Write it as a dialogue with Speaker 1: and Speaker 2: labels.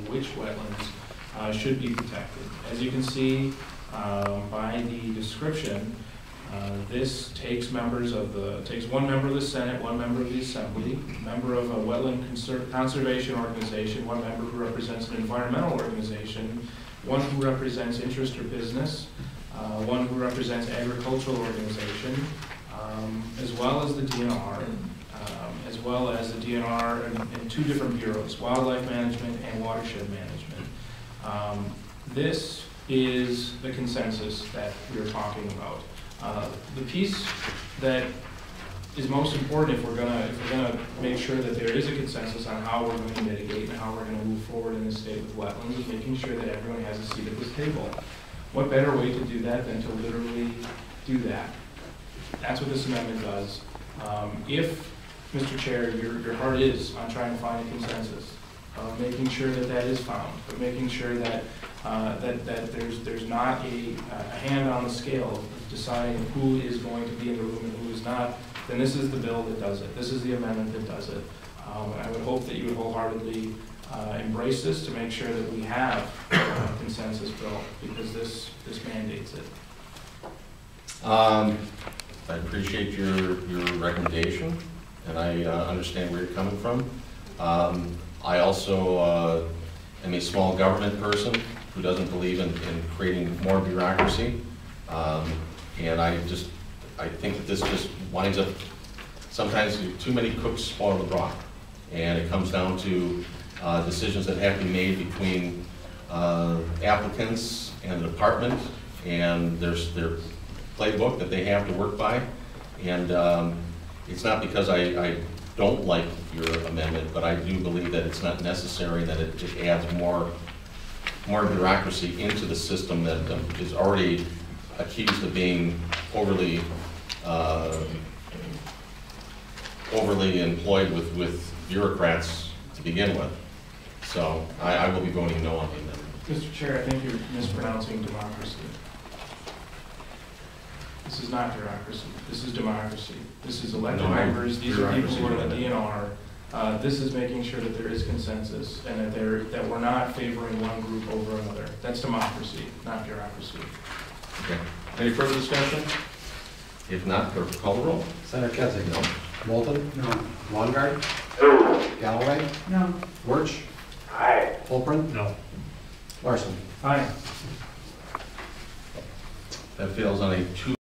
Speaker 1: which wetlands should be protected. As you can see by the description, this takes one member of the Senate, one member of the Assembly, a member of a wetland conservation organization, one member who represents an environmental organization, one who represents interest or business, one who represents agricultural organization, as well as the DNR, in two different bureaus, wildlife management and watershed management. This is the consensus that we're talking about. The piece that is most important if we're gonna make sure that there is a consensus on how we're going to mitigate and how we're going to move forward in this state with wetlands is making sure that everyone has a seat at this table. What better way to do that than to literally do that? That's what this amendment does. If, Mr. Chair, your heart is on trying to find a consensus, making sure that that is found, but making sure that that there's not a hand on the scale of deciding who is going to be in the room and who is not, then this is the bill that does it. This is the amendment that does it. I would hope that you would wholeheartedly embrace this to make sure that we have a consensus bill, because this mandates it.
Speaker 2: I appreciate your recommendation, and I understand where you're coming from. I also am a small government person who doesn't believe in creating more bureaucracy, and I think that this just winds up, sometimes too many cooks spoil the broth, and it comes down to decisions that have to be made between applicants and the department, and there's their playbook that they have to work by. And it's not because I don't like your amendment, but I do believe that it's not necessary, that it adds more bureaucracy into the system that is already accused of being overly employed with bureaucrats to begin with. So I will be voting no on the amendment.
Speaker 1: Mr. Chair, I think you're mispronouncing democracy. This is not bureaucracy. This is democracy. This is elected members. These are people who are in the DNR. This is making sure that there is consensus and that we're not favoring one group over another. That's democracy, not bureaucracy.
Speaker 2: Okay. Any further discussion? If not, clerk, call the roll.
Speaker 3: Senator Ketzig.
Speaker 2: No.
Speaker 3: Moulton? No. Longard?
Speaker 4: No.
Speaker 3: Galloway?
Speaker 5: No.
Speaker 3: Wirch?
Speaker 4: Aye.
Speaker 3: Fulprin?
Speaker 5: No.
Speaker 3: Larson?
Speaker 1: Aye.
Speaker 2: That fails on a 2